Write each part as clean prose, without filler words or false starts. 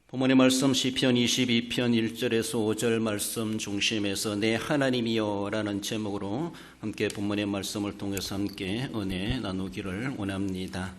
본문의 말씀 시편 22편 1절에서 5절 말씀 중심에서 내 하나님이여 라는 제목으로 함께 본문의 말씀을 통해서 함께 은혜 나누기를 원합니다.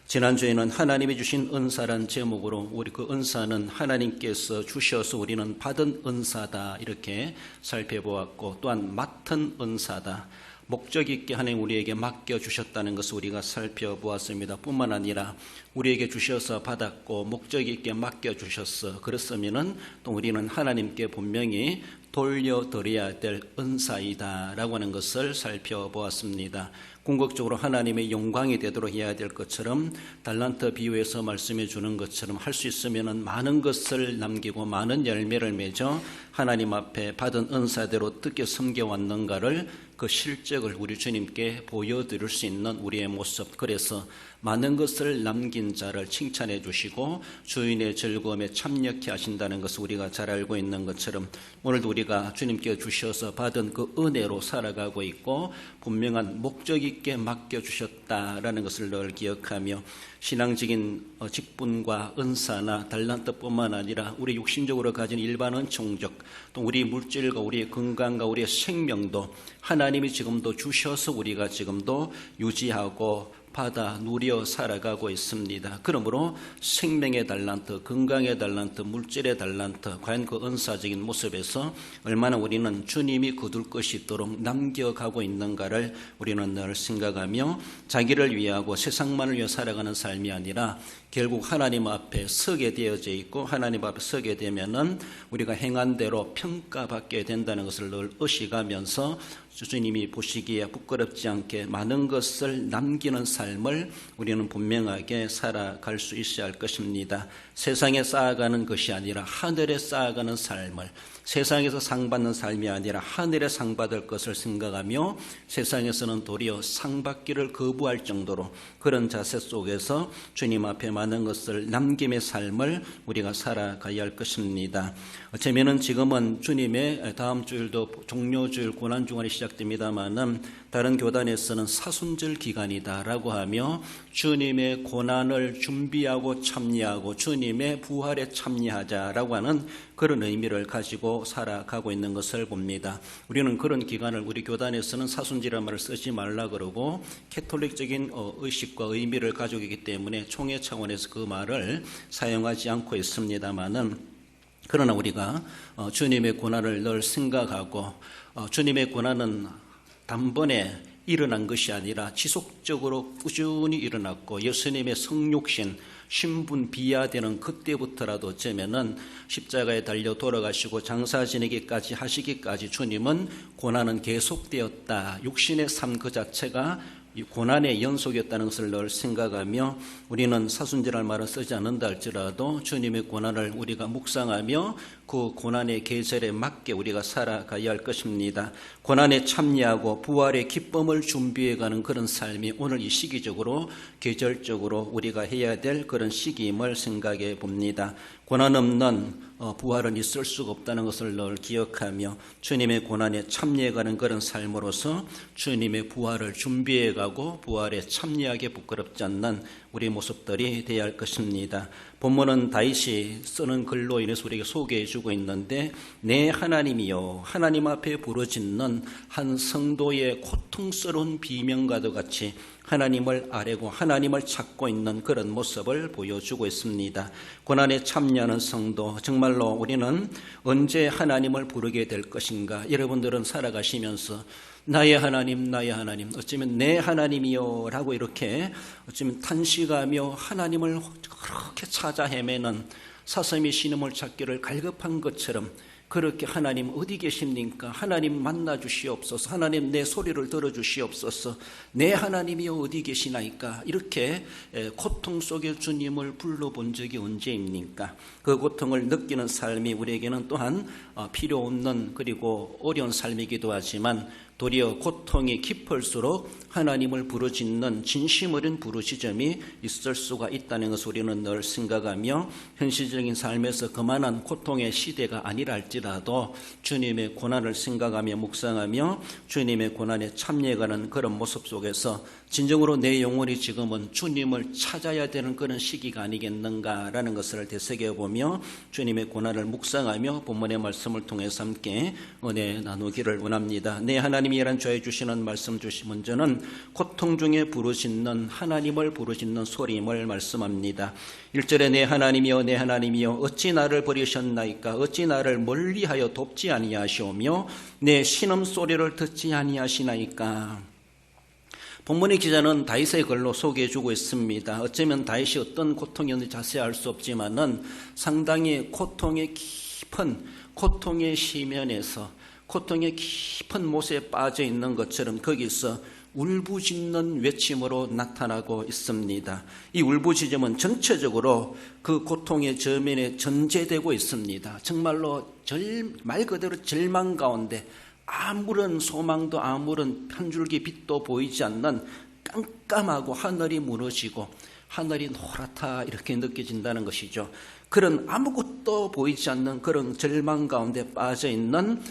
지난주에는 하나님이 주신 은사란 제목으로 우리 그 은사는 하나님께서 주셔서 우리는 받은 은사다 이렇게 살펴보았고, 또한 맡은 은사다, 목적 있게 하나님 우리에게 맡겨주셨다는 것을 우리가 살펴보았습니다. 뿐만 아니라 우리에게 주셔서 받았고 목적 있게 맡겨주셨어. 그렇으면 또 우리는 하나님께 분명히 돌려드려야 될 은사이다 라고 하는 것을 살펴보았습니다. 궁극적으로 하나님의 영광이 되도록 해야 될 것처럼, 달란트 비유에서 말씀해 주는 것처럼 할 수 있으면 많은 것을 남기고 많은 열매를 맺어 하나님 앞에 받은 은사대로 어떻게 섬겨왔는가를, 그 실적을 우리 주님께 보여드릴 수 있는 우리의 모습, 그래서 많은 것을 남긴 자를 칭찬해 주시고 주인의 즐거움에 참여케 하신다는 것을 우리가 잘 알고 있는 것처럼, 오늘도 우리가 주님께 주셔서 받은 그 은혜로 살아가고 있고 분명한 목적 있게 맡겨주셨다라는 것을 늘 기억하며, 신앙적인 직분과 은사나 달란트뿐만 아니라 우리 육신적으로 가진 일반 은총적, 또 우리 물질과 우리의 건강과 우리의 생명도 하나님이 지금도 주셔서 우리가 지금도 유지하고 받아 누려 살아가고 있습니다. 그러므로 생명의 달란트, 건강의 달란트, 물질의 달란트, 과연 그 은사적인 모습에서 얼마나 우리는 주님이 거둘 것이 있도록 남겨가고 있는가를 우리는 늘 생각하며, 자기를 위하고 세상만을 위해 살아가는 삶이 아니라 결국 하나님 앞에 서게 되어져 있고, 하나님 앞에 서게 되면은 우리가 행한 대로 평가받게 된다는 것을 늘 의식하면서 주님이 보시기에 부끄럽지 않게 많은 것을 남기는 삶을 우리는 분명하게 살아갈 수 있어야 할 것입니다. 세상에 쌓아가는 것이 아니라 하늘에 쌓아가는 삶을, 세상에서 상받는 삶이 아니라 하늘에 상받을 것을 생각하며 세상에서는 도리어 상받기를 거부할 정도로 그런 자세 속에서 주님 앞에 많은 것을 남김의 삶을 우리가 살아가야 할 것입니다. 어쩌면은 지금은 주님의 다음 주일도 종료주일 고난주간이 시작됩니다만은 다른 교단에서는 사순절 기간이다라고 하며 주님의 고난을 준비하고 참여하고 주님의 부활에 참여하자라고 하는 그런 의미를 가지고 살아가고 있는 것을 봅니다. 우리는 그런 기간을 우리 교단에서는 사순절이라는 말을 쓰지 말라 그러고 캐톨릭적인 의식과 의미를 가지고 있기 때문에 총회 차원에서 그 말을 사용하지 않고 있습니다만은, 그러나 우리가 주님의 고난을 늘 생각하고 주님의 고난은 단번에 일어난 것이 아니라 지속적으로 꾸준히 일어났고, 예수님의 성육신 신분 비하되는 그때부터라도 어쩌면은 십자가에 달려 돌아가시고 장사 지내기까지 하시기까지 주님은 고난은 계속되었다. 육신의 삶 그 자체가 이 고난의 연속이었다는 것을 늘 생각하며, 우리는 사순절이라는 말을 쓰지 않는다 할지라도 주님의 고난을 우리가 묵상하며 그 고난의 계절에 맞게 우리가 살아가야 할 것입니다. 고난에 참여하고 부활의 기쁨을 준비해가는 그런 삶이 오늘 이 시기적으로 계절적으로 우리가 해야 될 그런 시기임을 생각해 봅니다. 고난 없는 부활은 있을 수가 없다는 것을 늘 기억하며 주님의 고난에 참여해가는 그런 삶으로서 주님의 부활을 준비해가고 부활에 참여하게 부끄럽지 않는 우리 모습들이 되어야 할 것입니다. 본문은 다윗이 쓰는 글로 인해서 우리에게 소개해 주고 있는데, 내 하나님이여, 하나님 앞에 부르짖는 한 성도의 고통스러운 비명과도 같이 하나님을 아뢰고 하나님을 찾고 있는 그런 모습을 보여주고 있습니다. 고난에 참여하는 성도, 정말로 우리는 언제 하나님을 부르게 될 것인가? 여러분들은 살아가시면서 나의 하나님, 나의 하나님, 어쩌면 내 하나님이요 라고 이렇게 어쩌면 탄식하며 하나님을 그렇게 찾아 헤매는 사슴이 신음을 찾기를 갈급한 것처럼, 그렇게 하나님 어디 계십니까? 하나님 만나 주시옵소서. 하나님 내 소리를 들어 주시옵소서. 내 하나님이 어디 계시나이까? 이렇게 고통 속에 주님을 불러본 적이 언제입니까? 그 고통을 느끼는 삶이 우리에게는 또한 필요 없는, 그리고 어려운 삶이기도 하지만, 도리어 고통이 깊을수록 하나님을 부르짖는 진심 어린 부르짖음이 있을 수가 있다는 것을 우리는 늘 생각하며, 현실적인 삶에서 그만한 고통의 시대가 아니라 할지라도 주님의 고난을 생각하며 묵상하며 주님의 고난에 참여해가는 그런 모습 속에서 진정으로 내 영혼이 지금은 주님을 찾아야 되는 그런 시기가 아니겠는가라는 것을 되새겨보며 주님의 고난을 묵상하며 본문의 말씀을 통해서 함께 은혜 나누기를 원합니다. 내 하나님이란 저에 주시는 말씀 주시 먼저는 고통 중에 부르짖는 하나님을 부르짖는 소리임을 말씀합니다. 1절에 내 하나님이여 내 하나님이여 어찌 나를 버리셨나이까 어찌 나를 멀리하여 돕지 아니하시오며 내 신음소리를 듣지 아니하시나이까. 본문의 기자는 다윗의 글로 소개해주고 있습니다. 어쩌면 다윗이 어떤 고통이었는지 자세히 알 수 없지만은 상당히 고통의 깊은 고통의 시면에서 고통의 깊은 못에 빠져 있는 것처럼 거기서 울부짖는 외침으로 나타나고 있습니다. 이 울부짖음은 전체적으로 그 고통의 저면에 전제되고 있습니다. 정말로 말 그대로 절망 가운데 아무런 소망도 아무런 한 줄기 빛도 보이지 않는 깜깜하고 하늘이 무너지고 하늘이 노랗다 이렇게 느껴진다는 것이죠. 그런 아무것도 보이지 않는 그런 절망 가운데 빠져있는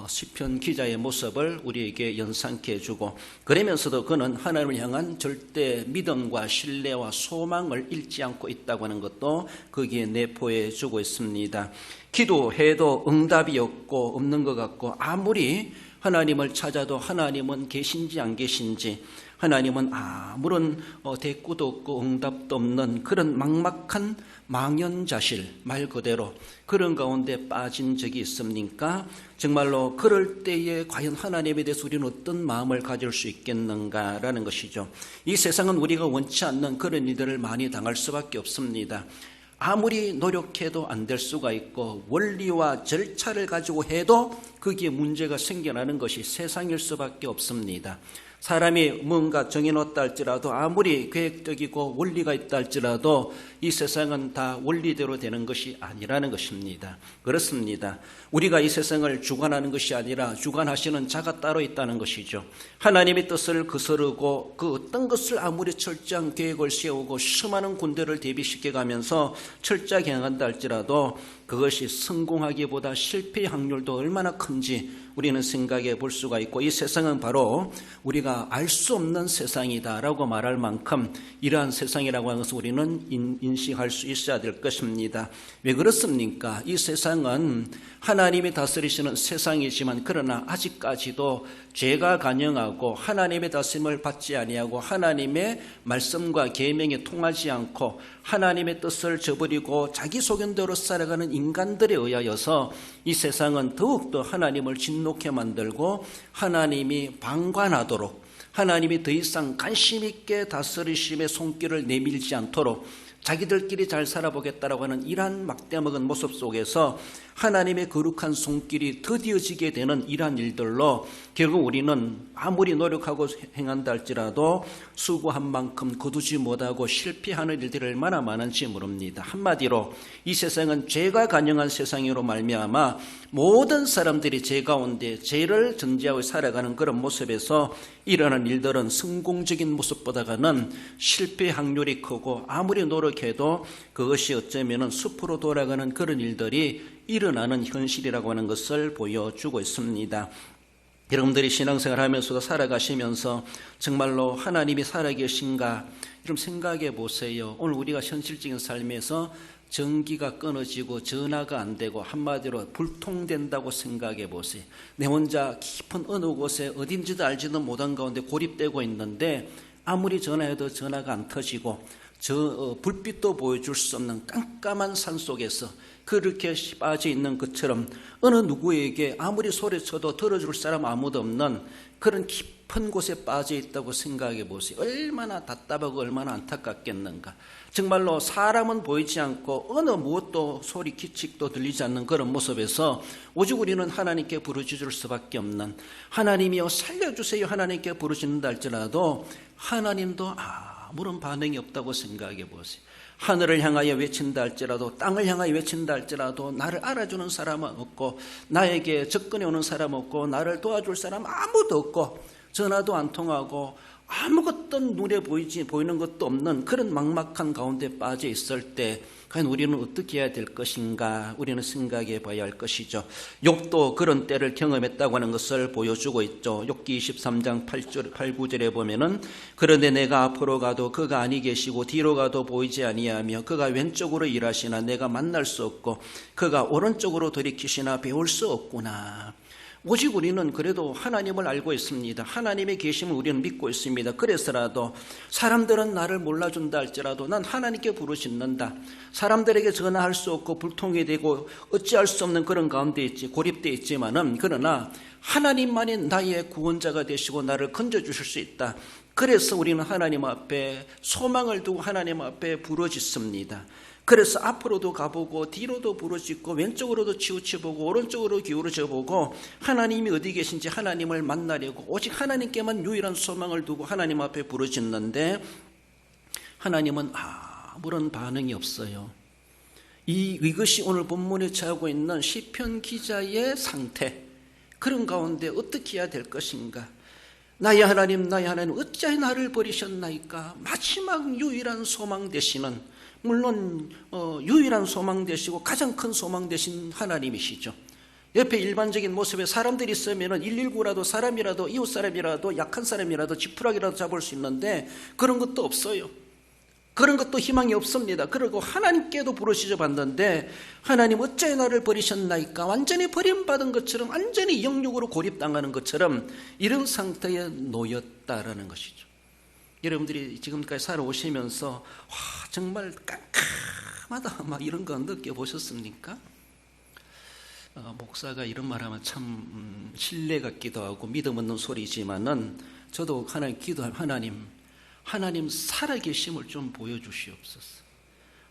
시편 기자의 모습을 우리에게 연상케 해주고 그러면서도 그는 하나님을 향한 절대 믿음과 신뢰와 소망을 잃지 않고 있다고 하는 것도 거기에 내포해 주고 있습니다. 기도해도 응답이 없는 것 같고 아무리 하나님을 찾아도 하나님은 계신지 안 계신지 하나님은 아무런 대꾸도 없고 응답도 없는 그런 막막한 망연자실 말 그대로 그런 가운데 빠진 적이 있습니까? 정말로 그럴 때에 과연 하나님에 대해서 우리는 어떤 마음을 가질 수 있겠는가라는 것이죠. 이 세상은 우리가 원치 않는 그런 일들을 많이 당할 수밖에 없습니다. 아무리 노력해도 안 될 수가 있고 원리와 절차를 가지고 해도 거기에 문제가 생겨나는 것이 세상일 수밖에 없습니다. 사람이 뭔가 정해놓았다 할지라도 아무리 계획적이고 원리가 있다 할지라도 이 세상은 다 원리대로 되는 것이 아니라는 것입니다. 그렇습니다. 우리가 이 세상을 주관하는 것이 아니라 주관하시는 자가 따로 있다는 것이죠. 하나님의 뜻을 거스르고 그 어떤 것을 아무리 철저한 계획을 세우고 수많은 군대를 대비시켜가면서 철저하게 행한다 할지라도 그것이 성공하기보다 실패의 확률도 얼마나 큰지 우리는 생각해 볼 수가 있고 이 세상은 바로 우리가 알 수 없는 세상이다라고 말할 만큼 이러한 세상이라고 하는 것을 우리는 인식할 수 있어야 될 것입니다. 왜 그렇습니까? 이 세상은 하나님이 다스리시는 세상이지만 그러나 아직까지도 죄가 간영하고 하나님의 다스림을 받지 아니하고 하나님의 말씀과 계명에 통하지 않고 하나님의 뜻을 저버리고 자기 소견대로 살아가는 인간들에 의하여서 이 세상은 더욱더 하나님을 진노케 만들고 하나님이 방관하도록 하나님이 더 이상 관심 있게 다스리심의 손길을 내밀지 않도록 자기들끼리 잘 살아보겠다라고 하는 이러한 막대먹은 모습 속에서 하나님의 거룩한 손길이 더디어지게 되는 이러한 일들로 결국 우리는 아무리 노력하고 행한다 할지라도 수고한 만큼 거두지 못하고 실패하는 일들이 얼마나 많은지 모릅니다. 한마디로 이 세상은 죄가 간영한 세상으로 말미암아 모든 사람들이 죄 가운데 죄를 전제하고 살아가는 그런 모습에서 일어나는 일들은 성공적인 모습보다는 실패 확률이 크고 아무리 노력해도 그것이 어쩌면 숲으로 돌아가는 그런 일들이 일어나는 현실이라고 하는 것을 보여주고 있습니다. 여러분들이 신앙생활 하면서도 살아가시면서 정말로 하나님이 살아계신가 좀 생각해 보세요. 오늘 우리가 현실적인 삶에서 전기가 끊어지고 전화가 안 되고 한마디로 불통된다고 생각해 보세요. 내 혼자 깊은 어느 곳에 어딘지도 알지도 못한 가운데 고립되고 있는데 아무리 전화해도 전화가 안 터지고 불빛도 보여줄 수 없는 깜깜한 산 속에서 그렇게 빠져 있는 것처럼 어느 누구에게 아무리 소리쳐도 들어줄 사람 아무도 없는 그런 깊은 곳에 빠져 있다고 생각해 보세요. 얼마나 답답하고 얼마나 안타깝겠는가. 정말로 사람은 보이지 않고 어느 무엇도 소리 기칙도 들리지 않는 그런 모습에서 오직 우리는 하나님께 부르짖을 수밖에 없는 하나님이여 살려주세요 하나님께 부르짖는다 할지라도 하나님도 아무런 반응이 없다고 생각해 보세요. 하늘을 향하여 외친다 할지라도 땅을 향하여 외친다 할지라도 나를 알아주는 사람은 없고 나에게 접근해 오는 사람 없고 나를 도와줄 사람 아무도 없고 전화도 안 통하고 아무것도 눈에 보이는 것도 없는 그런 막막한 가운데 빠져 있을 때 과연 우리는 어떻게 해야 될 것인가 우리는 생각해 봐야 할 것이죠. 욥도 그런 때를 경험했다고 하는 것을 보여주고 있죠. 욥기 23장 8절, 8, 9절에 보면은 그런데 내가 앞으로 가도 그가 아니 계시고 뒤로 가도 보이지 아니하며 그가 왼쪽으로 일하시나 내가 만날 수 없고 그가 오른쪽으로 돌이키시나 배울 수 없구나. 오직 우리는 그래도 하나님을 알고 있습니다. 하나님의 계심을 우리는 믿고 있습니다. 그래서라도 사람들은 나를 몰라준다 할지라도 난 하나님께 부르짖는다. 사람들에게 전화할 수 없고 불통이 되고 어찌할 수 없는 그런 가운데 있지 고립되어 있지만은 그러나 하나님만이 나의 구원자가 되시고 나를 건져주실 수 있다. 그래서 우리는 하나님 앞에 소망을 두고 하나님 앞에 부르짖습니다. 그래서 앞으로도 가보고 뒤로도 부르짖고 왼쪽으로도 치우쳐보고 오른쪽으로 기울어져보고 하나님이 어디 계신지 하나님을 만나려고 오직 하나님께만 유일한 소망을 두고 하나님 앞에 부르짖는데 하나님은 아무런 반응이 없어요. 이것이 오늘 본문에 처하고 있는 시편 기자의 상태, 그런 가운데 어떻게 해야 될 것인가. 나의 하나님 어찌하여 나를 버리셨나이까. 마지막 유일한 소망 되시는, 물론 유일한 소망 되시고 가장 큰 소망 되신 하나님이시죠. 옆에 일반적인 모습에 사람들이 있으면 119라도 사람이라도 이웃 사람이라도 약한 사람이라도 지푸라기라도 잡을 수 있는데 그런 것도 없어요. 그런 것도 희망이 없습니다. 그리고 하나님께도 부르짖어 봤는데 하나님 어찌하여 나를 버리셨나이까. 완전히 버림받은 것처럼, 완전히 영육으로 고립당하는 것처럼 이런 상태에 놓였다라는 것이죠. 여러분들이 지금까지 살아오시면서 정말 깜깜하다 막 이런 거 느껴보셨습니까? 목사가 이런 말하면 참 신뢰 같기도 하고 믿음 없는 소리지만은 저도 하나님 기도하면 하나님 살아계심을 좀 보여주시옵소서.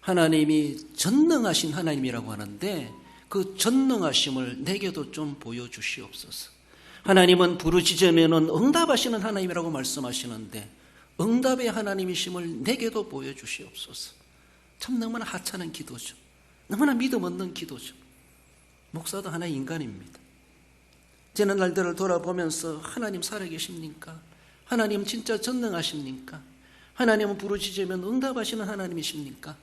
하나님이 전능하신 하나님이라고 하는데 그 전능하심을 내게도 좀 보여주시옵소서. 하나님은 부르짖으면 응답하시는 하나님이라고 말씀하시는데 응답의 하나님이심을 내게도 보여주시옵소서. 참 너무나 하찮은 기도죠. 너무나 믿음 없는 기도죠. 목사도 하나의 인간입니다. 지난 날들을 돌아보면서 하나님 살아계십니까? 하나님 진짜 전능하십니까? 하나님은 부르짖으면 응답하시는 하나님이십니까?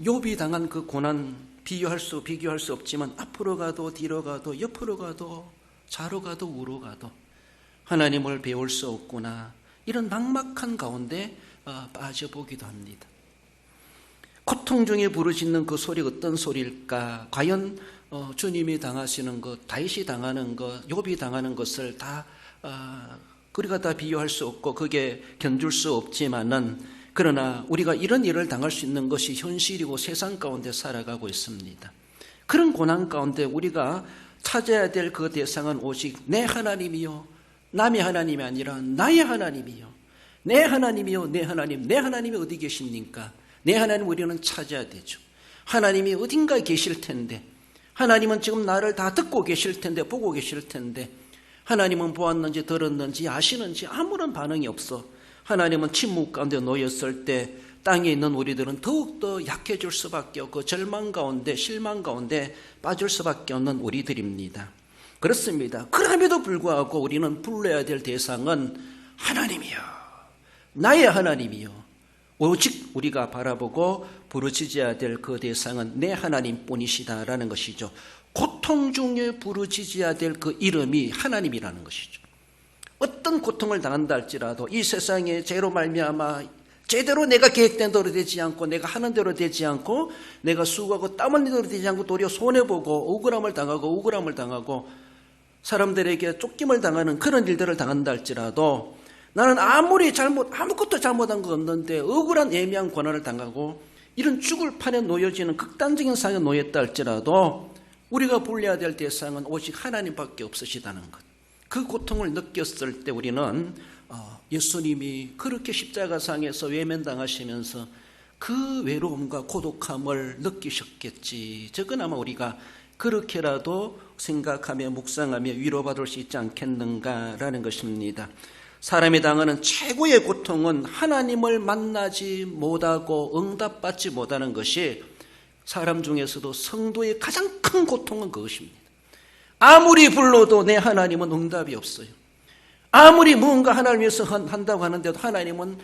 욥이 당한 그 고난 비교할 수 없지만 앞으로 가도 뒤로 가도 옆으로 가도 좌로 가도 우로 가도 하나님을 배울 수 없구나. 이런 막막한 가운데 빠져보기도 합니다. 고통 중에 부르짖는 그 소리 어떤 소리일까? 과연 주님이 당하시는 것, 다윗이 당하는 것, 욥이 당하는 것을 다 우리가 다 비교할 수 없고 그게 견줄 수 없지만은 그러나 우리가 이런 일을 당할 수 있는 것이 현실이고 세상 가운데 살아가고 있습니다. 그런 고난 가운데 우리가 찾아야 될 그 대상은 오직 내 하나님이요, 남의 하나님이 아니라 나의 하나님이요, 내 하나님이요, 내 하나님이 어디 계십니까? 내 하나님 우리는 찾아야 되죠. 하나님이 어딘가에 계실 텐데, 하나님은 지금 나를 다 듣고 계실 텐데, 보고 계실 텐데, 하나님은 보았는지 들었는지 아시는지 아무런 반응이 없어. 하나님은 침묵 가운데 놓였을 때 땅에 있는 우리들은 더욱더 약해질 수밖에 없고 절망 가운데, 실망 가운데 빠질 수밖에 없는 우리들입니다. 그렇습니다. 그럼에도 불구하고 우리는 불러야 될 대상은 하나님이요, 나의 하나님이요, 오직 우리가 바라보고 부르짖어야 될 그 대상은 내 하나님뿐이시다라는 것이죠. 고통 중에 부르짖어야 될 그 이름이 하나님이라는 것이죠. 어떤 고통을 당한다 할지라도 이 세상에 죄로 말미암아 제대로 내가 계획된 대로 되지 않고 내가 하는 대로 되지 않고 내가 수고하고 땀 흘리는 대로 되지 않고 도리어 손해보고 억울함을 당하고 사람들에게 쫓김을 당하는 그런 일들을 당한다 할지라도 나는 아무것도 잘못한 거 없는데 억울한 애매한 고난을 당하고 이런 죽을 판에 놓여지는 극단적인 상황에 놓였다 할지라도 우리가 불려야 될 대상은 오직 하나님밖에 없으시다는 것. 그 고통을 느꼈을 때 우리는 예수님이 그렇게 십자가상에서 외면당하시면서 그 외로움과 고독함을 느끼셨겠지. 저건 아마 우리가 그렇게라도 생각하며 묵상하며 위로받을 수 있지 않겠는가라는 것입니다. 사람이 당하는 최고의 고통은 하나님을 만나지 못하고 응답받지 못하는 것이 사람 중에서도 성도의 가장 큰 고통은 그것입니다. 아무리 불러도 내 하나님은 응답이 없어요. 아무리 무언가 하나님을 위해서 한다고 하는데도 하나님은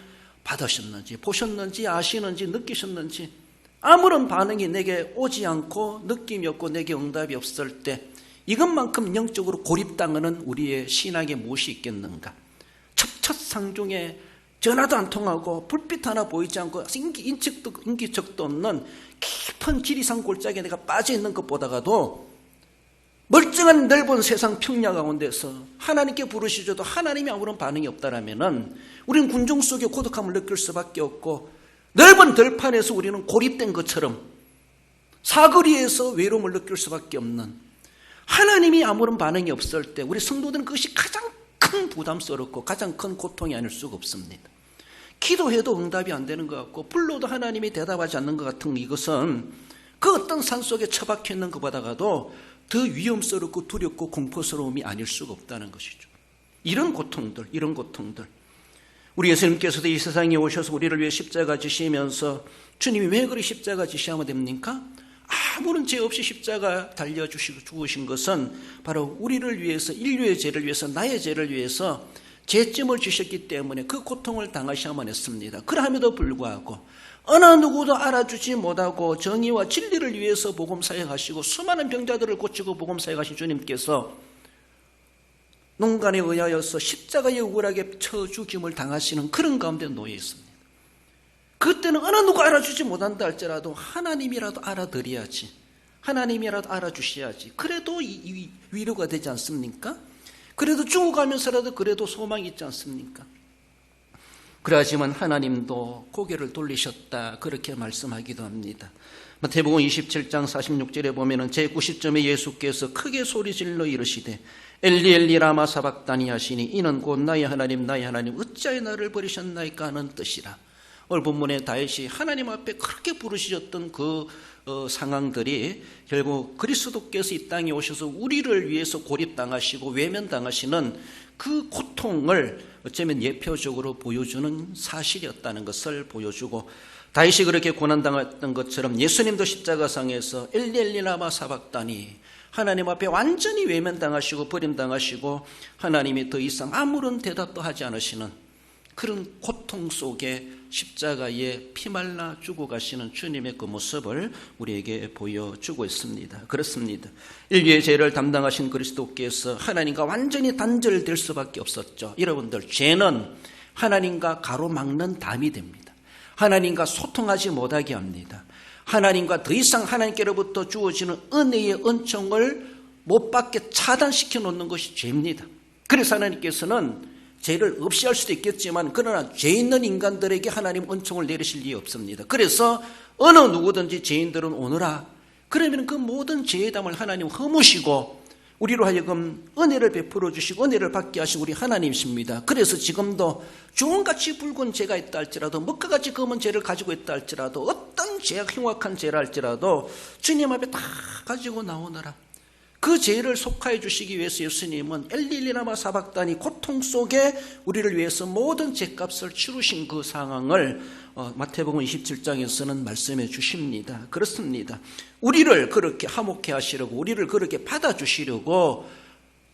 받으셨는지, 보셨는지, 아시는지, 느끼셨는지 아무런 반응이 내게 오지 않고 느낌이 없고 내게 응답이 없을 때 이것만큼 영적으로 고립당하는 우리의 신앙에 무엇이 있겠는가? 첩첩상중에 전화도 안 통하고 불빛 하나 보이지 않고 인기척도 없는 깊은 지리산 골짜기에 내가 빠져있는 것보다가도 멀쩡한 넓은 세상 평야 가운데서 하나님께 부르시줘도 하나님이 아무런 반응이 없다라면은 우리는 군중 속에 고독함을 느낄 수밖에 없고 넓은 들판에서 우리는 고립된 것처럼 사거리에서 외로움을 느낄 수밖에 없는, 하나님이 아무런 반응이 없을 때 우리 성도들은 그것이 가장 큰 부담스럽고 가장 큰 고통이 아닐 수가 없습니다. 기도해도 응답이 안 되는 것 같고 불러도 하나님이 대답하지 않는 것 같은 이것은 그 어떤 산 속에 처박혀 있는 것보다도 더 위험스럽고 두렵고 공포스러움이 아닐 수가 없다는 것이죠. 이런 고통들 우리 예수님께서도 이 세상에 오셔서 우리를 위해 십자가 지시면서 주님이 왜 그리 십자가 지시하면 됩니까? 아무런 죄 없이 십자가 달려주시고 죽으신 것은 바로 우리를 위해서, 인류의 죄를 위해서, 나의 죄를 위해서 죄점을 주셨기 때문에 그 고통을 당하셔야만 했습니다. 그럼에도 불구하고 어느 누구도 알아주지 못하고 정의와 진리를 위해서 복음 사역하시고 수많은 병자들을 고치고 복음 사역하신 주님께서 농간에 의하여서 십자가에 억울하게 쳐 죽임을 당하시는 그런 가운데 놓여 있습니다. 그때는 어느 누가 알아주지 못한다 할지라도 하나님이라도 알아드려야지, 하나님이라도 알아주셔야지, 그래도 위로가 되지 않습니까? 그래도 죽어가면서라도 그래도 소망이 있지 않습니까? 그러하지만 하나님도 고개를 돌리셨다, 그렇게 말씀하기도 합니다. 마태복음 27장 46절에 보면은 제90점에 예수께서 크게 소리질러 이르시되 엘리 엘리 라마 사박다니 하시니 이는 곧 나의 하나님 어찌하여 나를 버리셨나이까 하는 뜻이라. 오늘 본문에 다윗이 하나님 앞에 그렇게 부르시셨던 그 상황들이 결국 그리스도께서 이 땅에 오셔서 우리를 위해서 고립당하시고 외면당하시는 그 고통을 어쩌면 예표적으로 보여주는 사실이었다는 것을 보여주고, 다윗이 그렇게 고난당했던 것처럼 예수님도 십자가상에서 엘리 엘리 라마 사박다니, 하나님 앞에 완전히 외면당하시고 버림당하시고 하나님이 더 이상 아무런 대답도 하지 않으시는 그런 고통 속에 십자가에 피말라 죽어가시는 주님의 그 모습을 우리에게 보여주고 있습니다. 그렇습니다. 인류의 죄를 담당하신 그리스도께서 하나님과 완전히 단절될 수밖에 없었죠. 여러분들, 죄는 하나님과 가로막는 담이 됩니다. 하나님과 소통하지 못하게 합니다. 하나님과 더 이상 하나님께로부터 주어지는 은혜의 은총을 못 받게 차단시켜 놓는 것이 죄입니다. 그래서 하나님께서는 죄를 없이 할 수도 있겠지만 그러나 죄 있는 인간들에게 하나님 은총을 내리실 일이 없습니다. 그래서 어느 누구든지 죄인들은 오너라, 그러면 그 모든 죄의 담을 하나님 허무시고 우리로 하여금 은혜를 베풀어 주시고 은혜를 받게 하신 우리 하나님이십니다. 그래서 지금도 주홍같이 붉은 죄가 있다 할지라도, 먹과같이 검은 죄를 가지고 있다 할지라도, 어떤 죄가 흉악한 죄라 할지라도 주님 앞에 다 가지고 나오너라. 그 죄를 속하여 주시기 위해서 예수님은 엘리라마 사박다니 고통 속에 우리를 위해서 모든 죄값을 치르신 그 상황을 마태복음 27장에서는 말씀해 주십니다. 그렇습니다. 우리를 그렇게 화목해 하시려고, 우리를 그렇게 받아주시려고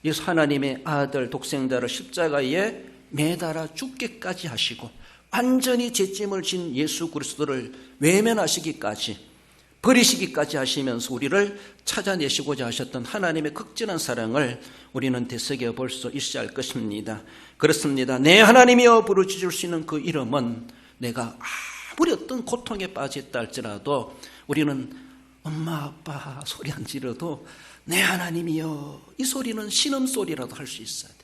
예수 하나님의 아들 독생자를 십자가에 매달아 죽게까지 하시고 완전히 죄짐을 진 예수 그리스도를 외면하시기까지, 버리시기까지 하시면서 우리를 찾아내시고자 하셨던 하나님의 극진한 사랑을 우리는 되새겨 볼 수 있어야 할 것입니다. 그렇습니다. 내 하나님이여 부르짖을 수 있는 그 이름은, 내가 아무리 어떤 고통에 빠졌다 할지라도 우리는 엄마 아빠 소리 안 지르도 내 하나님이여, 이 소리는 신음소리라도 할 수 있어야 돼.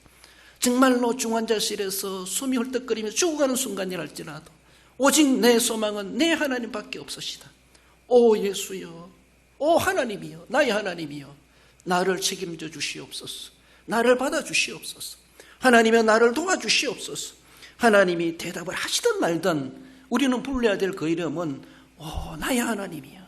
정말로 중환자실에서 숨이 헐떡거리며 죽어가는 순간이랄지라도 오직 내 소망은 내 하나님밖에 없으시다. 오 예수여, 오 하나님이여, 나의 하나님이여, 나를 책임져 주시옵소서. 나를 받아 주시옵소서. 하나님이여, 나를 도와주시옵소서. 하나님이 대답을 하시든 말든 우리는 불러야 될 그 이름은 나의 하나님이여.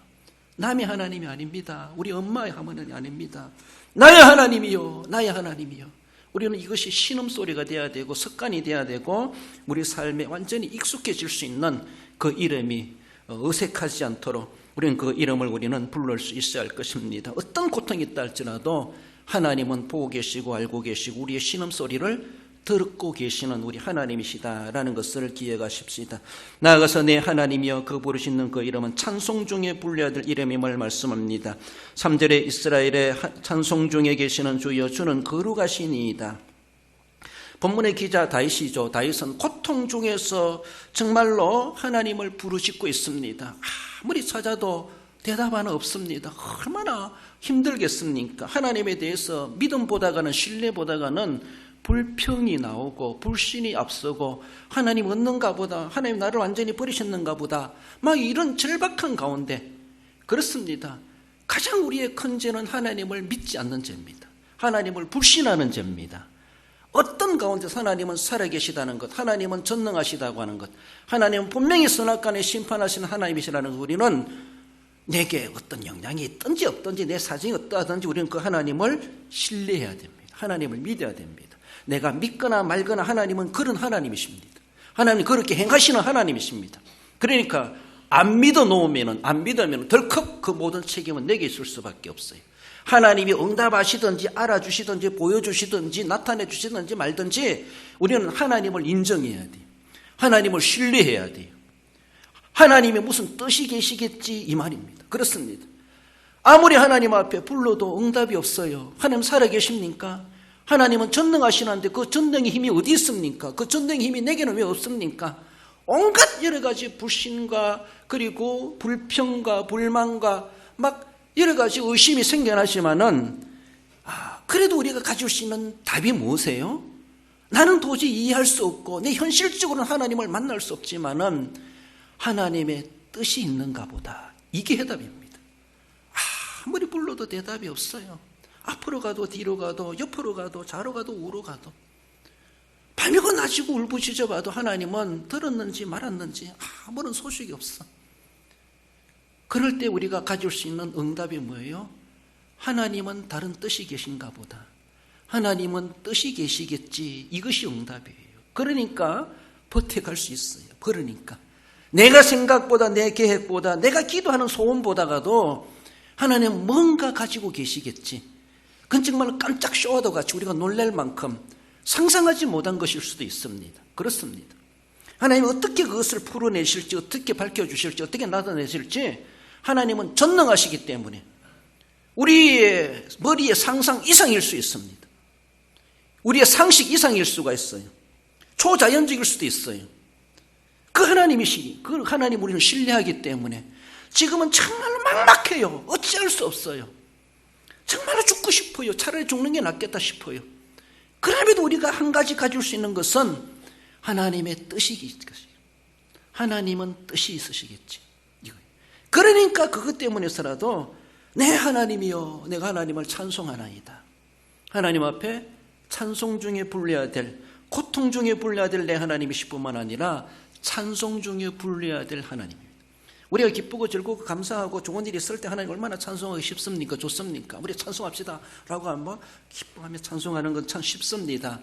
남의 하나님이 아닙니다. 우리 엄마의 하나님이 아닙니다. 나의 하나님이여, 나의 하나님이여. 우리는 이것이 신음소리가 돼야 되고 습관이 돼야 되고 우리 삶에 완전히 익숙해질 수 있는 그 이름이 어색하지 않도록 우리는 그 이름을 우리는 부를 수 있어야 할 것입니다. 어떤 고통이 있다 할지라도 하나님은 보고 계시고 알고 계시고 우리의 신음소리를 듣고 계시는 우리 하나님이시다라는 것을 기억하십시다. 나아가서 내 하나님이여 그 부르시는 그 이름은 찬송 중에 불려야 될 이름임을 말씀합니다. 3절에 이스라엘의 찬송 중에 계시는 주여 주는 거룩하시니이다. 본문의 기자 다윗이죠. 다윗은 고통 중에서 정말로 하나님을 부르짖고 있습니다. 아무리 찾아도 대답 하나 없습니다. 얼마나 힘들겠습니까? 하나님에 대해서 믿음보다가는 신뢰보다가는 불평이 나오고 불신이 앞서고 하나님 없는가 보다, 하나님 나를 완전히 버리셨는가 보다, 막 이런 절박한 가운데 그렇습니다. 가장 우리의 큰 죄는 하나님을 믿지 않는 죄입니다. 하나님을 불신하는 죄입니다. 어떤 가운데서 하나님은 살아계시다는 것, 하나님은 전능하시다고 하는 것, 하나님은 분명히 선악간에 심판하시는 하나님이시라는 것, 우리는 내게 어떤 영향이 있든지 없든지 내 사정이 어떠하든지 우리는 그 하나님을 신뢰해야 됩니다. 하나님을 믿어야 됩니다. 내가 믿거나 말거나 하나님은 그런 하나님이십니다. 하나님 그렇게 행하시는 하나님이십니다. 그러니까 안 믿으면 덜컥 그 모든 책임은 내게 있을 수밖에 없어요. 하나님이 응답하시든지 알아주시든지 보여주시든지 나타내 주시든지 말든지 우리는 하나님을 인정해야 돼요. 하나님을 신뢰해야 돼요. 하나님이 무슨 뜻이 계시겠지 이 말입니다. 그렇습니다. 아무리 하나님 앞에 불러도 응답이 없어요. 하나님 살아계십니까? 하나님은 전능하시는데 그 전능의 힘이 어디 있습니까? 그 전능의 힘이 내게는 왜 없습니까? 온갖 여러 가지 불신과 그리고 불평과 불만과 막 여러 가지 의심이 생겨나지만은 그래도 우리가 가질 수 있는 답이 무엇이에요? 나는 도저히 이해할 수 없고 내 현실적으로는 하나님을 만날 수 없지만은 하나님의 뜻이 있는가 보다. 이게 해답입니다. 아무리 불러도 대답이 없어요. 앞으로 가도 뒤로 가도 옆으로 가도 좌로 가도 우로 가도 밤이고 낮이고 울부짖어 봐도 하나님은 들었는지 말았는지 아무런 소식이 없어. 그럴 때 우리가 가질 수 있는 응답이 뭐예요? 하나님은 다른 뜻이 계신가 보다. 하나님은 뜻이 계시겠지. 이것이 응답이에요. 그러니까 버텨갈 수 있어요. 그러니까 내가 생각보다 내 계획보다 내가 기도하는 소원보다가도 하나님 뭔가 가지고 계시겠지. 그건 정말 깜짝 쇼와도 같이 우리가 놀랄 만큼 상상하지 못한 것일 수도 있습니다. 그렇습니다. 하나님 어떻게 그것을 풀어내실지, 어떻게 밝혀주실지, 어떻게 나타내실지 하나님은 전능하시기 때문에 우리의 머리의 상상 이상일 수 있습니다. 우리의 상식 이상일 수가 있어요. 초자연적일 수도 있어요. 그 하나님이시니 그 하나님 우리는 신뢰하기 때문에 지금은 정말로 막막해요. 어찌할 수 없어요. 정말로 죽고 싶어요. 차라리 죽는 게 낫겠다 싶어요. 그럼에도 우리가 한 가지 가질 수 있는 것은 하나님의 뜻이 있겠어요. 하나님은 뜻이 있으시겠지. 그러니까 그것 때문에서라도 내 하나님이여 내가 하나님을 찬송하나이다. 하나님 앞에 찬송 중에 불려야 될, 고통 중에 불려야 될 내 하나님이실 뿐만 아니라 찬송 중에 불려야 될 하나님입니다. 우리가 기쁘고 즐겁고 감사하고 좋은 일이 있을 때 하나님 얼마나 찬송하기 쉽습니까? 좋습니까? 우리 찬송합시다 라고 한번 기뻐하며 찬송하는 건 참 쉽습니다.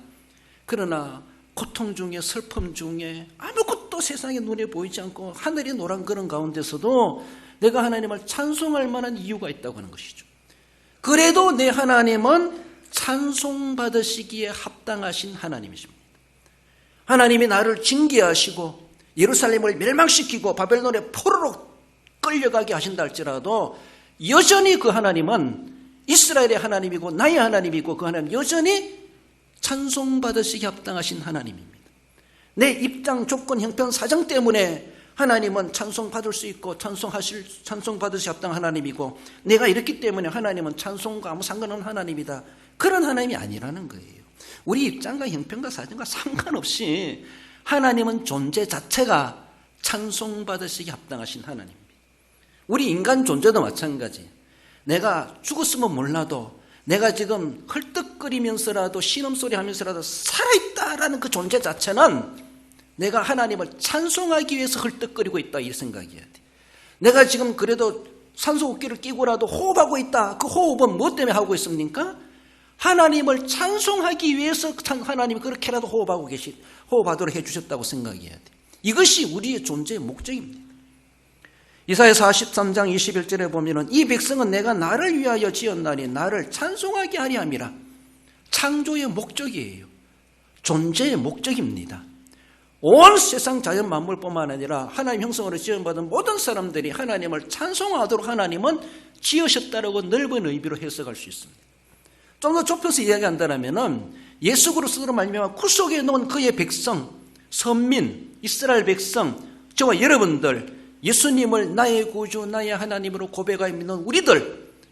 그러나 고통 중에 슬픔 중에 아무것도 세상에 눈에 보이지 않고 하늘이 노란 그런 가운데서도 내가 하나님을 찬송할 만한 이유가 있다고 하는 것이죠. 그래도 내 하나님은 찬송받으시기에 합당하신 하나님이십니다. 하나님이 나를 징계하시고 예루살렘을 멸망시키고 바벨론에 포로로 끌려가게 하신다 할지라도 여전히 그 하나님은 이스라엘의 하나님이고 나의 하나님이고 그 하나님 여전히 찬송받으시기 합당하신 하나님입니다. 내 입장, 조건, 형편, 사정 때문에 하나님은 찬송받을 수 있고 찬송받으시기 합당한 하나님이고 내가 이렇기 때문에 하나님은 찬송과 아무 상관없는 하나님이다. 그런 하나님이 아니라는 거예요. 우리 입장과 형편과 사정과 상관없이 하나님은 존재 자체가 찬송받으시기 합당하신 하나님입니다. 우리 인간 존재도 마찬가지. 내가 죽었으면 몰라도 내가 지금 헐떡거리면서라도 신음소리 하면서라도 살아있다라는 그 존재 자체는 내가 하나님을 찬송하기 위해서 헐떡거리고 있다 이 생각이어야 돼. 내가 지금 그래도 산소호흡기를 끼고라도 호흡하고 있다. 그 호흡은 무엇 때문에 하고 있습니까? 하나님을 찬송하기 위해서 하나님이 그렇게라도 호흡하도록 해주셨다고 생각해야 돼. 이것이 우리의 존재의 목적입니다. 이사야 43장 21절에 보면은 이 백성은 내가 나를 위하여 지었나니 나를 찬송하게 하리 함이라. 창조의 목적이에요. 존재의 목적입니다. 온 세상 자연 만물뿐만 아니라 하나님 형상으로 지음받은 모든 사람들이 하나님을 찬송하도록 하나님은 지으셨다라고 넓은 의미로 해석할 수 있습니다. 좀 더 좁혀서 이야기한다면 예수 그리스도로 말미암아 구속해 놓은 그의 백성, 선민, 이스라엘 백성, 저와 여러분들, 예수님을 나의 구주, 나의 하나님으로 고백하여 믿는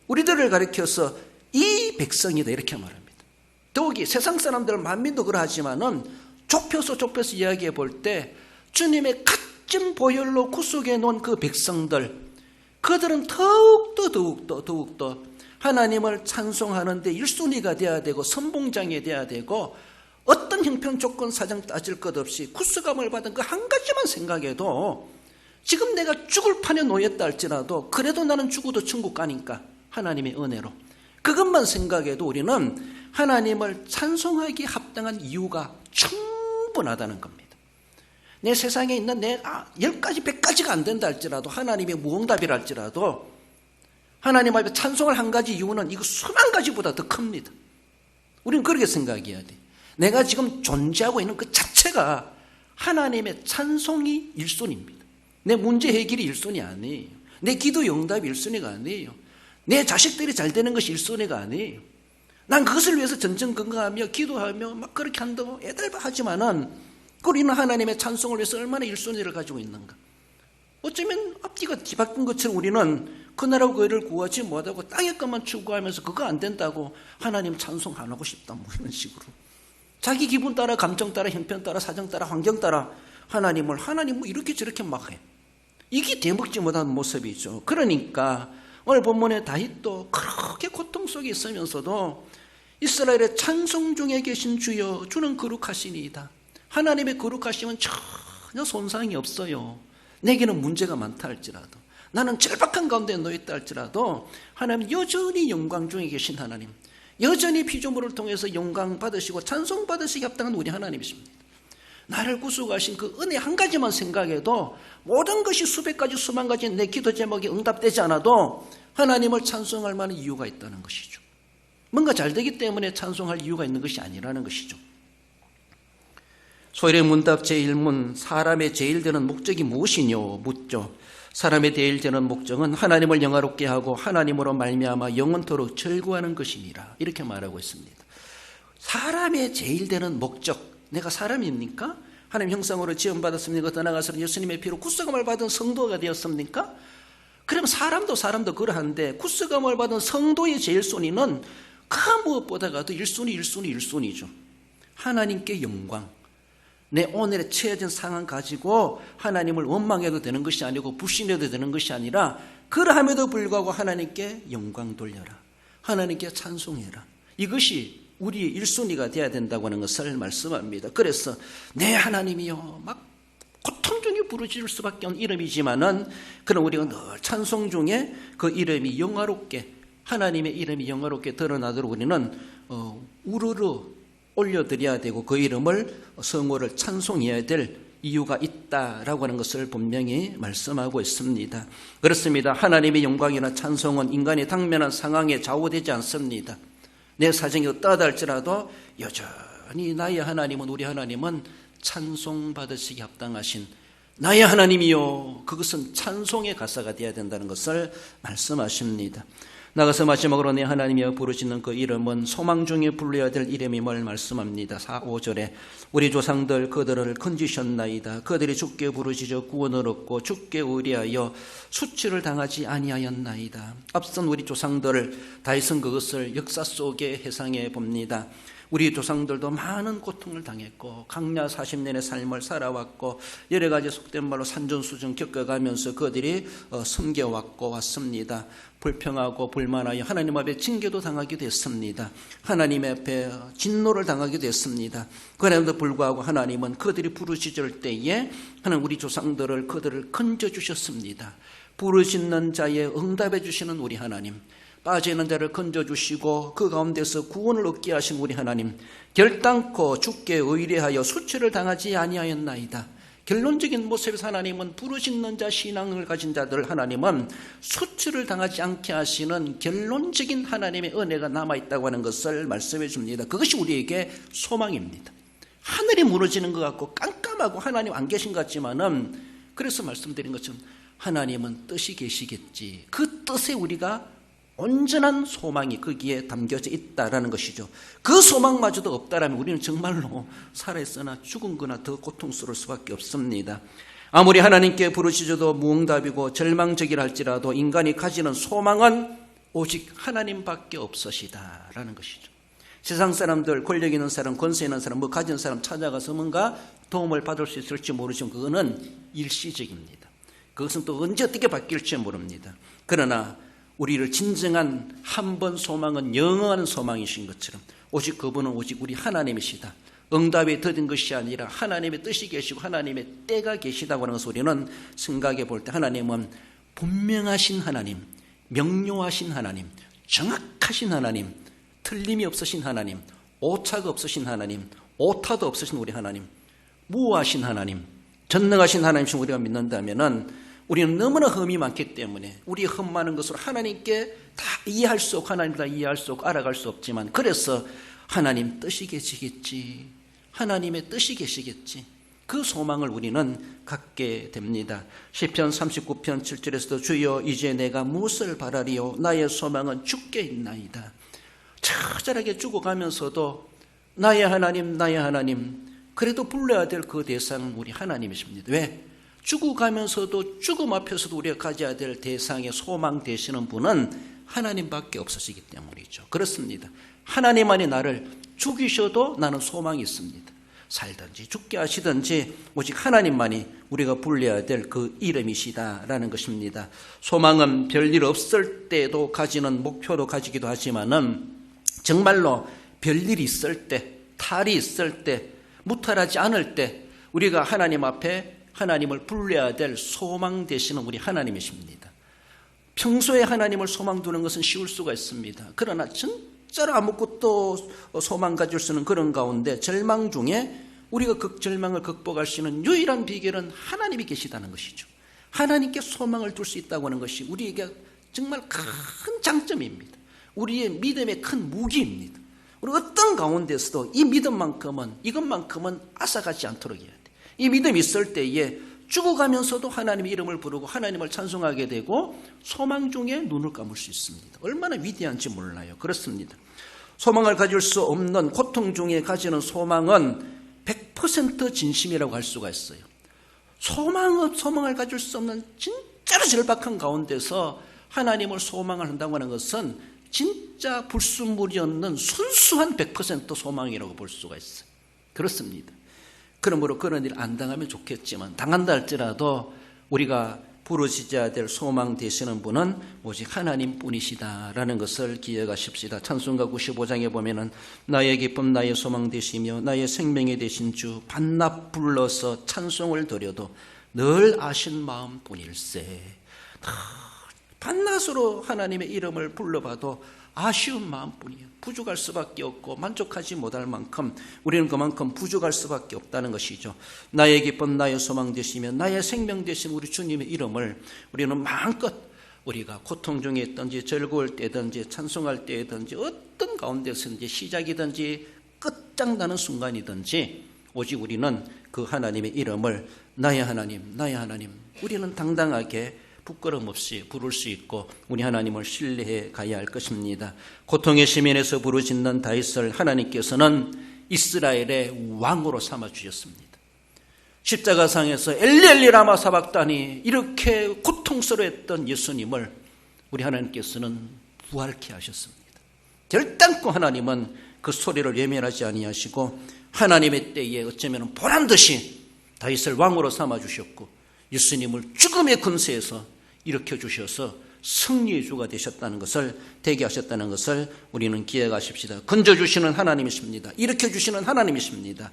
우리들을 가리켜서 이 백성이다 이렇게 말합니다. 더욱이 세상 사람들 만민도 그러하지만은 좁혀서 이야기해 볼 때 주님의 값진 보혈로 구속해 놓은 그 백성들, 그들은 더욱더 하나님을 찬송하는데 1순위가 돼야 되고 선봉장이 돼야 되고 어떤 형편 조건 사정 따질 것 없이 구속함을 받은 그 한 가지만 생각해도 지금 내가 죽을 판에 놓였다 할지라도 그래도 나는 죽어도 천국 가니까 하나님의 은혜로 그것만 생각해도 우리는 하나님을 찬송하기에 합당한 이유가 충분하다는 겁니다. 내 세상에 있는 내 10가지 100가지가 안 된다 할지라도 하나님의 무응답이라 할지라도 하나님 앞에 찬송할 한 가지 이유는 이거 수만 가지보다 더 큽니다. 우리는 그렇게 생각해야 돼. 내가 지금 존재하고 있는 그 자체가 하나님의 찬송이 1순위입니다. 내 문제 해결이 1순위 아니에요. 내 기도 응답이 1순위가 아니에요. 내 자식들이 잘 되는 것이 1순위가 아니에요. 난 그것을 위해서 전전긍긍하며 기도하며 막 그렇게 한다고 애달하지만은 우리는 하나님의 찬송을 위해서 얼마나 1순위를 가지고 있는가. 어쩌면 앞뒤가 뒤바뀐 것처럼 우리는 그 나라와 그 일을 구하지 못하고 땅의 것만 추구하면서 그거 안 된다고 하나님 찬송 안 하고 싶다 뭐 이런 식으로 자기 기분 따라 감정 따라 형편 따라 사정 따라 환경 따라 하나님 뭐 이렇게 저렇게 막 해. 이게 대먹지 못한 모습이죠. 그러니까 오늘 본문의 다윗도 그렇게 고통 속에 있으면서도 이스라엘의 찬송 중에 계신 주여 주는 거룩하시니이다. 하나님의 거룩하심은 전혀 손상이 없어요. 내게는 문제가 많다 할지라도 나는 절박한 가운데 놓였다 할지라도 하나님 여전히 영광 중에 계신 하나님, 여전히 피조물을 통해서 영광 받으시고 찬송 받으시기 합당한 우리 하나님이십니다. 나를 구속하신 그 은혜 한 가지만 생각해도 모든 것이 수백 가지 수만 가지 내 기도 제목이 응답되지 않아도 하나님을 찬송할 만한 이유가 있다는 것이죠. 뭔가 잘 되기 때문에 찬송할 이유가 있는 것이 아니라는 것이죠. 소일의 문답 제1문 사람의 제일 되는 목적이 무엇이뇨 묻죠. 사람의 제일 되는 목적은 하나님을 영화롭게 하고 하나님으로 말미암아 영원토록 즐거워하는 것이니라 이렇게 말하고 있습니다. 사람의 제일 되는 목적, 내가 사람입니까? 하나님 형상으로 지음받았습니까? 더 나아가서는 예수님의 피로 구속함을 받은 성도가 되었습니까? 그럼 사람도 그러한데 구속함을 받은 성도의 제일 순위는 그 무엇보다가도 1순위죠. 하나님께 영광. 내 오늘의 처해진 상황 가지고 하나님을 원망해도 되는 것이 아니고 불신해도 되는 것이 아니라 그러함에도 불구하고 하나님께 영광 돌려라. 하나님께 찬송해라. 이것이 우리의 1순위가 되어야 된다고 하는 것을 말씀합니다. 그래서 내 하나님이여 막 고통 중에 부르짖을 수밖에 없는 이름이지만은 그런 우리가 늘 찬송 중에 그 이름이 영화롭게 하나님의 이름이 영화롭게 드러나도록 우리는 우르르 올려드려야 되고 그 이름을 성호를 찬송해야 될 이유가 있다라고 하는 것을 분명히 말씀하고 있습니다. 그렇습니다. 하나님의 영광이나 찬송은 인간의 당면한 상황에 좌우되지 않습니다. 내 사정이 어떠하다 할지라도 여전히 나의 하나님은 우리 하나님은 찬송받으시기 합당하신 나의 하나님이요 그것은 찬송의 가사가 되어야 된다는 것을 말씀하십니다. 나가서 마지막으로 내 하나님이여 부르짖는 그 이름은 소망 중에 불러야 될 이름임을 말씀합니다. 5절에 우리 조상들 그들을 건지셨나이다. 그들이 주께 부르짖어 구원을 얻고 주께 의뢰하여 수치를 당하지 아니하였나이다. 앞선 우리 조상들을 다윗은 그것을 역사 속에 회상해 봅니다. 우리 조상들도 많은 고통을 당했고 강야 40년의 삶을 살아왔고 여러 가지 속된 말로 산전수전 겪어가면서 그들이 섬겨왔고 왔습니다. 불평하고 불만하여 하나님 앞에 징계도 당하게 됐습니다. 하나님 앞에 진노를 당하게 됐습니다. 그럼에도 불구하고 하나님은 그들이 부르짖을 때에 하나님 우리 조상들을 그들을 건져주셨습니다. 부르짖는 자에 응답해 주시는 우리 하나님, 빠져있는 자를 건져주시고 그 가운데서 구원을 얻게 하신 우리 하나님, 결단코 주께 의뢰하여 수치를 당하지 아니하였나이다. 결론적인 모습에서 하나님은 부르짖는 자 신앙을 가진 자들 하나님은 수치를 당하지 않게 하시는 결론적인 하나님의 은혜가 남아있다고 하는 것을 말씀해 줍니다. 그것이 우리에게 소망입니다. 하늘이 무너지는 것 같고 깜깜하고 하나님 안 계신 것 같지만은, 그래서 말씀드린 것처럼 하나님은 뜻이 계시겠지. 그 뜻에 우리가 온전한 소망이 거기에 담겨져 있다라는 것이죠. 그 소망마저도 없다라면 우리는 정말로 살아있으나 죽은 거나 더 고통스러울 수밖에 없습니다. 아무리 하나님께 부르짖어도 무응답이고 절망적이라 할지라도 인간이 가지는 소망은 오직 하나님밖에 없으시다라는 것이죠. 세상 사람들, 권력 있는 사람, 권세 있는 사람, 뭐 가진 사람 찾아가서 뭔가 도움을 받을 수 있을지 모르지만 그거는 일시적입니다. 그것은 또 언제 어떻게 바뀔지 모릅니다. 그러나 우리를 진정한 한 번 소망은 영원한 소망이신 것처럼 오직 그분은 오직 우리 하나님이시다. 응답이 더딘 것이 아니라 하나님의 뜻이 계시고 하나님의 때가 계시다고 하는 것을 우리는 생각해 볼 때 하나님은 분명하신 하나님, 명료하신 하나님, 정확하신 하나님, 틀림이 없으신 하나님, 오차가 없으신 하나님, 오타도 없으신 우리 하나님, 무오하신 하나님, 전능하신 하나님이신 우리가 믿는다면은 우리는 너무나 흠이 많기 때문에 우리의 흠 많은 것으로 하나님께 다 이해할 수 없고 하나님을 다 이해할 수 없고 알아갈 수 없지만, 그래서 하나님 뜻이 계시겠지, 하나님의 뜻이 계시겠지, 그 소망을 우리는 갖게 됩니다. 시편 39편 7절에서도 주여 이제 내가 무엇을 바라리요 나의 소망은 주께 있나이다. 처절하게 죽어가면서도 나의 하나님, 나의 하나님, 그래도 불러야 될 그 대상은 우리 하나님이십니다. 왜? 죽어가면서도 죽음 앞에서도 우리가 가져야 될 대상의 소망 되시는 분은 하나님밖에 없으시기 때문이죠. 그렇습니다. 하나님만이 나를 죽이셔도 나는 소망이 있습니다. 살든지 죽게 하시든지 오직 하나님만이 우리가 불려야 될 그 이름이시다라는 것입니다. 소망은 별일 없을 때도 가지는 목표로 가지기도 하지만은 정말로 별일이 있을 때, 탈이 있을 때, 무탈하지 않을 때 우리가 하나님 앞에 하나님을 불려야 될 소망 되시는 우리 하나님이십니다. 평소에 하나님을 소망 두는 것은 쉬울 수가 있습니다. 그러나 진짜로 아무것도 소망 가질 수 있는 그런 가운데 절망 중에 우리가 그 절망을 극복할 수 있는 유일한 비결은 하나님이 계시다는 것이죠. 하나님께 소망을 둘 수 있다고 하는 것이 우리에게 정말 큰 장점입니다. 우리의 믿음의 큰 무기입니다. 우리 어떤 가운데서도 이 믿음만큼은, 이것만큼은 앗아가지 않도록 해야 돼. 이 믿음이 있을 때에 죽어가면서도 하나님의 이름을 부르고 하나님을 찬송하게 되고 소망 중에 눈을 감을 수 있습니다. 얼마나 위대한지 몰라요. 그렇습니다. 소망을 가질 수 없는 고통 중에 가지는 소망은 100% 진심이라고 할 수가 있어요. 소망을 가질 수 없는 진짜로 절박한 가운데서 하나님을 소망을 한다고 하는 것은 진짜 불순물이 없는 순수한 100% 소망이라고 볼 수가 있어요. 그렇습니다. 그러므로 그런 일 안 당하면 좋겠지만 당한다 할지라도 우리가 부르짖어야 될 소망 되시는 분은 오직 하나님뿐이시다라는 것을 기억하십시다. 찬송가 95장에 보면은 나의 기쁨 나의 소망 되시며 나의 생명이 되신 주 반납 불러서 찬송을 드려도 늘 아신 마음뿐일세. 반낮으로 하나님의 이름을 불러봐도 아쉬운 마음뿐이에요. 부족할 수밖에 없고 만족하지 못할 만큼 우리는 그만큼 부족할 수밖에 없다는 것이죠. 나의 기쁨 나의 소망 되시며 나의 생명 되신 우리 주님의 이름을 우리는 마음껏 우리가 고통 중에 있든지 즐거울 때든지 찬송할 때든지 어떤 가운데서든지 시작이든지 끝장나는 순간이든지 오직 우리는 그 하나님의 이름을 나의 하나님 나의 하나님, 우리는 당당하게 부끄럼 없이 부를 수 있고 우리 하나님을 신뢰해 가야 할 것입니다. 고통의 시민에서 부르짖는 다윗을 하나님께서는 이스라엘의 왕으로 삼아 주셨습니다. 십자가상에서 엘리 라마 사박다니 이렇게 고통스러워했던 예수님을 우리 하나님께서는 부활케 하셨습니다. 결단코 하나님은 그 소리를 외면하지 아니하시고 하나님의 때에 어쩌면 보란듯이 다윗을 왕으로 삼아 주셨고 예수님을 죽음의 근세에서 일으켜 주셔서 승리의 주가 되셨다는 것을 되게 하셨다는 것을 우리는 기억하십시다. 건져주시는 하나님이십니다. 일으켜 주시는 하나님이십니다.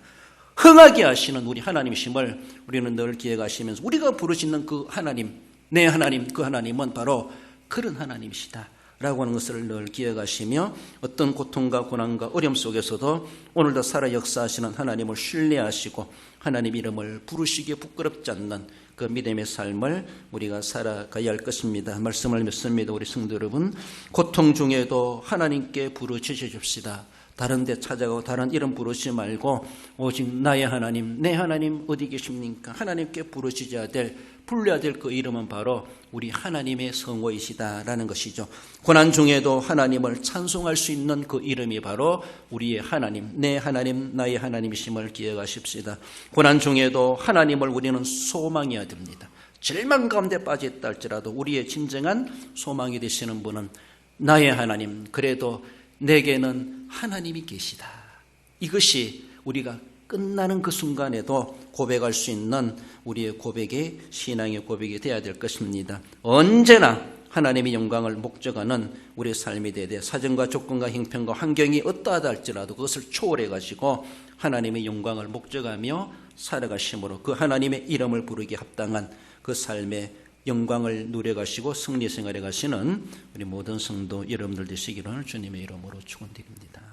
흥하게 하시는 우리 하나님이심을 우리는 늘 기억하시면서 우리가 부르짖는 그 하나님, 내 하나님, 그 하나님은 바로 그런 하나님이시다 라고 하는 것을 늘 기억하시며 어떤 고통과 고난과 어려움 속에서도 오늘도 살아 역사하시는 하나님을 신뢰하시고 하나님 이름을 부르시기에 부끄럽지 않는 그 믿음의 삶을 우리가 살아가야 할 것입니다. 말씀을 맺습니다. 우리 성도 여러분, 고통 중에도 하나님께 부르짖으십시다. 다른 데 찾아가고 다른 이름 부르지 말고 오직 나의 하나님, 내 하나님 어디 계십니까? 하나님께 부르시자 될, 불러야 될 그 이름은 바로 우리 하나님의 성호이시다라는 것이죠. 고난 중에도 하나님을 찬송할 수 있는 그 이름이 바로 우리의 하나님, 내 하나님, 나의 하나님이심을 기억하십시다. 고난 중에도 하나님을 우리는 소망해야 됩니다. 절망 가운데 빠졌다 할지라도 우리의 진정한 소망이 되시는 분은 나의 하나님, 그래도 내게는 하나님이 계시다. 이것이 우리가 끝나는 그 순간에도 고백할 수 있는 우리의 고백의 신앙의 고백이 되어야 될 것입니다. 언제나 하나님의 영광을 목적하는 우리의 삶이 되어야 돼. 사정과 조건과 형편과 환경이 어떠하다 할지라도 그것을 초월해 가지고 하나님의 영광을 목적하며 살아가심으로 그 하나님의 이름을 부르기 합당한 그 삶의 영광을 누려가시고 승리 생활해 가시는 우리 모든 성도 여러분들 되시기를 주님의 이름으로 축원드립니다.